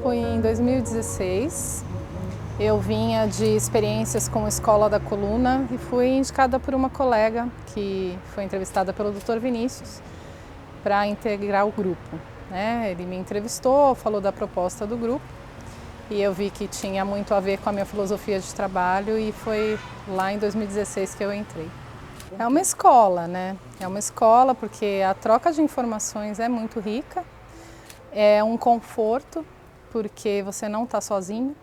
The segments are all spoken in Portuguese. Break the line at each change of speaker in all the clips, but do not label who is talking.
grupo em 2016. Eu vinha de experiências com a Escola da Coluna e fui indicada por uma colega que foi entrevistada pelo Dr. Vinícius para integrar o grupo, né? Ele me entrevistou, falou da proposta do grupo e eu vi que tinha muito a ver com a minha filosofia de trabalho e foi lá em 2016 que eu entrei. É uma escola, né? É uma escola porque a troca de informações é muito rica, é um conforto porque você não está sozinho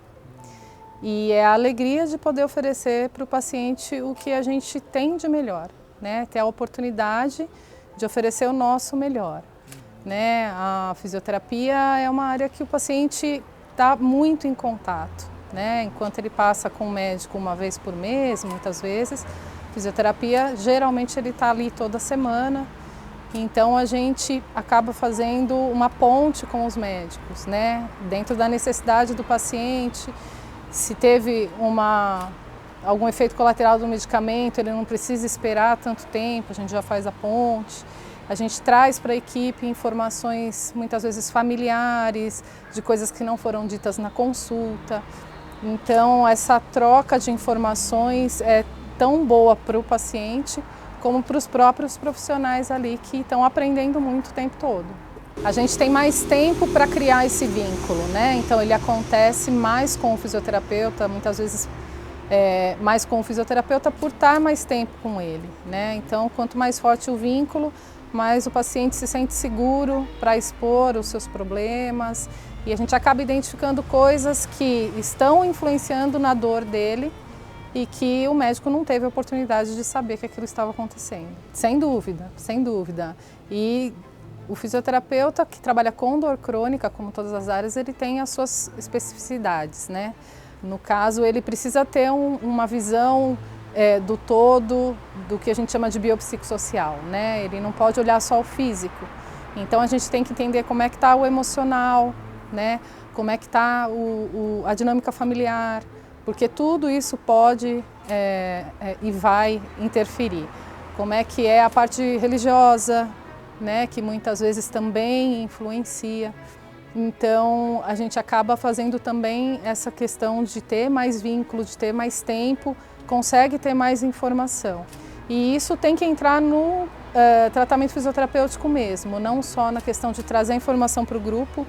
e é a alegria de poder oferecer para o paciente o que a gente tem de melhor, né? Ter a oportunidade de oferecer o nosso melhor, né? A fisioterapia é uma área que o paciente está muito em contato, né? Enquanto ele passa com o médico uma vez por mês, muitas vezes, fisioterapia, geralmente ele está ali toda semana, então a gente acaba fazendo uma ponte com os médicos, né? Dentro da necessidade do paciente, se teve algum efeito colateral do medicamento, ele não precisa esperar tanto tempo, a gente já faz a ponte. A gente traz para a equipe informações muitas vezes familiares, de coisas que não foram ditas na consulta. Então essa troca de informações é tão boa para o paciente como para os próprios profissionais ali que estão aprendendo muito o tempo todo. A gente tem mais tempo para criar esse vínculo, né? Então ele acontece mais com o fisioterapeuta, muitas vezes mais com o fisioterapeuta por estar mais tempo com ele, né? Então quanto mais forte o vínculo, mais o paciente se sente seguro para expor os seus problemas e a gente acaba identificando coisas que estão influenciando na dor dele e que o médico não teve a oportunidade de saber que aquilo estava acontecendo. Sem dúvida, sem dúvida. E o fisioterapeuta que trabalha com dor crônica, como todas as áreas, ele tem as suas especificidades, né? No caso, ele precisa ter uma visão do todo, do que a gente chama de biopsicossocial, né? Ele não pode olhar só o físico. Então a gente tem que entender como é que está o emocional, né? Como é que está a dinâmica familiar, porque tudo isso pode e vai interferir. Como é que é a parte religiosa, né? Que muitas vezes também influencia. Então a gente acaba fazendo também essa questão de ter mais vínculo, de ter mais tempo, consegue ter mais informação. E isso tem que entrar no tratamento fisioterapêutico mesmo, não só na questão de trazer informação para o grupo,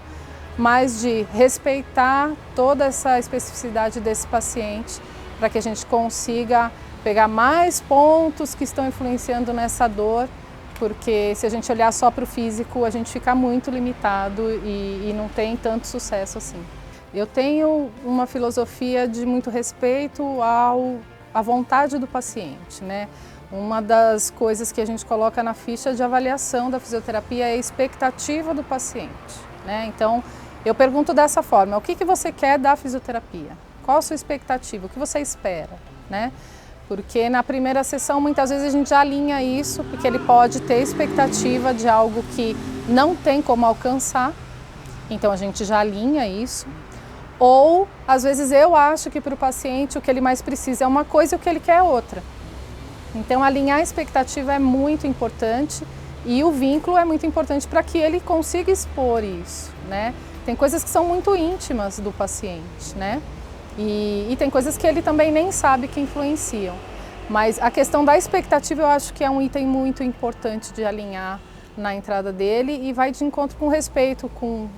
mas de respeitar toda essa especificidade desse paciente para que a gente consiga pegar mais pontos que estão influenciando nessa dor, porque se a gente olhar só para o físico, a gente fica muito limitado e não tem tanto sucesso assim. Eu tenho uma filosofia de muito respeito à vontade do paciente, né? Uma das coisas que a gente coloca na ficha de avaliação da fisioterapia é a expectativa do paciente, né? Então, eu pergunto dessa forma, o que você quer da fisioterapia? Qual a sua expectativa? O que você espera, né? Porque na primeira sessão, muitas vezes a gente já alinha isso, porque ele pode ter expectativa de algo que não tem como alcançar, então a gente já alinha isso. Ou, às vezes, eu acho que para o paciente o que ele mais precisa é uma coisa e o que ele quer é outra. Então, alinhar a expectativa é muito importante e o vínculo é muito importante para que ele consiga expor isso, né? Tem coisas que são muito íntimas do paciente, né? E tem coisas que ele também nem sabe que influenciam. Mas a questão da expectativa eu acho que é um item muito importante de alinhar na entrada dele e vai de encontro com respeito com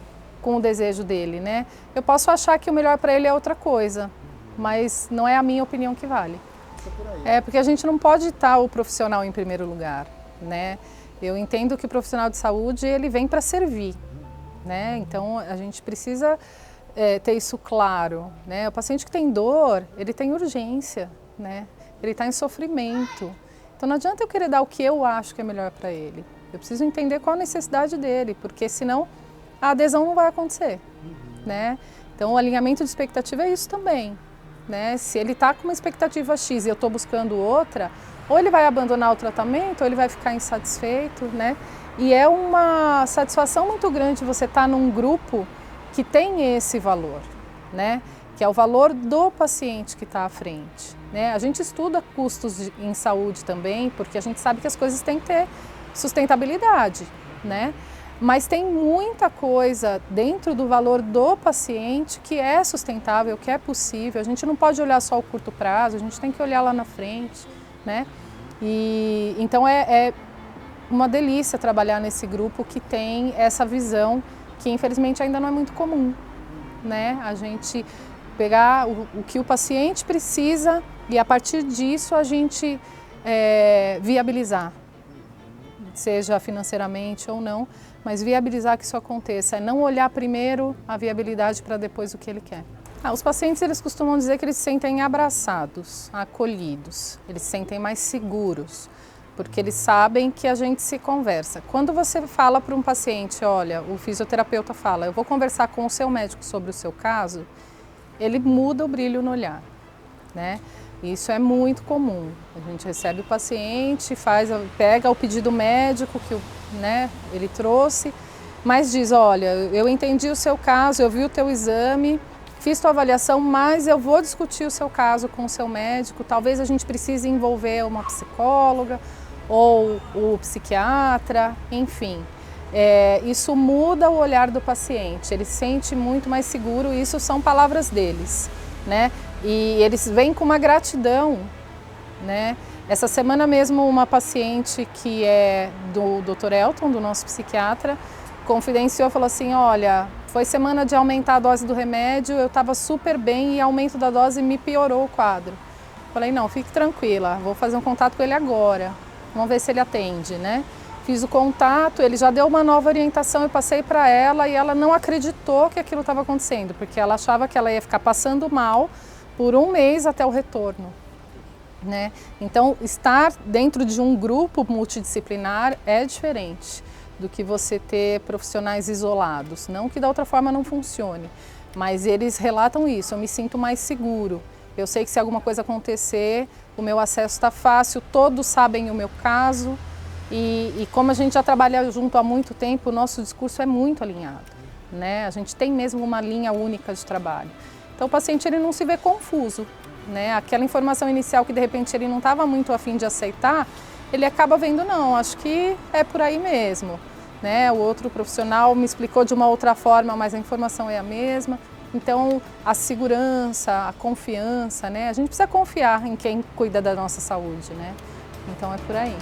o desejo dele, né? Eu posso achar que o melhor para ele é outra coisa, mas não é a minha opinião que vale. É porque a gente não pode estar o profissional em primeiro lugar, né? Eu entendo que o profissional de saúde ele vem para servir, né? Então a gente precisa ter isso claro, né? O paciente que tem dor, ele tem urgência, né? Ele está em sofrimento. Então não adianta eu querer dar o que eu acho que é melhor para ele. Eu preciso entender qual a necessidade dele, porque senão a adesão não vai acontecer, né? Então o alinhamento de expectativa é isso também, né? Se ele está com uma expectativa X e eu estou buscando outra, ou ele vai abandonar o tratamento, ou ele vai ficar insatisfeito, né? E é uma satisfação muito grande você estar num grupo que tem esse valor, né? Que é o valor do paciente que está à frente, né? A gente estuda custos em saúde também, porque a gente sabe que as coisas têm que ter sustentabilidade, né? Mas tem muita coisa dentro do valor do paciente que é sustentável, que é possível. A gente não pode olhar só o curto prazo, a gente tem que olhar lá na frente, né? E então é uma delícia trabalhar nesse grupo que tem essa visão que infelizmente ainda não é muito comum, né? A gente pegar o que o paciente precisa e a partir disso a gente viabilizar, seja financeiramente ou não, mas viabilizar que isso aconteça, é não olhar primeiro a viabilidade para depois o que ele quer. Os pacientes eles costumam dizer que eles se sentem abraçados, acolhidos, eles se sentem mais seguros, porque eles sabem que a gente se conversa. Quando você fala para um paciente, olha, o fisioterapeuta fala, eu vou conversar com o seu médico sobre o seu caso, ele muda o brilho no olhar, né? Isso é muito comum. A gente recebe o paciente, pega o pedido médico que ele trouxe, mas diz, olha, eu entendi o seu caso, eu vi o teu exame, fiz tua avaliação, mas eu vou discutir o seu caso com o seu médico, talvez a gente precise envolver uma psicóloga ou o psiquiatra, enfim. Isso muda o olhar do paciente, ele se sente muito mais seguro, isso são palavras deles, né? E eles vêm com uma gratidão, né? Essa semana mesmo uma paciente que é do Dr. Elton, do nosso psiquiatra, confidenciou, falou assim, olha, foi semana de aumentar a dose do remédio, eu estava super bem e aumento da dose me piorou o quadro. Falei, não, fique tranquila, vou fazer um contato com ele agora, vamos ver se ele atende, né? Fiz o contato, ele já deu uma nova orientação, eu passei para ela e ela não acreditou que aquilo estava acontecendo, porque ela achava que ela ia ficar passando mal por um mês até o retorno, né? Então, estar dentro de um grupo multidisciplinar é diferente do que você ter profissionais isolados. Não que da outra forma não funcione, mas eles relatam isso, eu me sinto mais seguro. Eu sei que se alguma coisa acontecer, o meu acesso está fácil, todos sabem o meu caso e como a gente já trabalha junto há muito tempo, o nosso discurso é muito alinhado, né? A gente tem mesmo uma linha única de trabalho. Então o paciente ele não se vê confuso, né? Aquela informação inicial que de repente ele não estava muito afim de aceitar, ele acaba vendo, não, acho que é por aí mesmo, né? O outro profissional me explicou de uma outra forma, mas a informação é a mesma. Então a segurança, a confiança, né? A gente precisa confiar em quem cuida da nossa saúde, né? Então é por aí.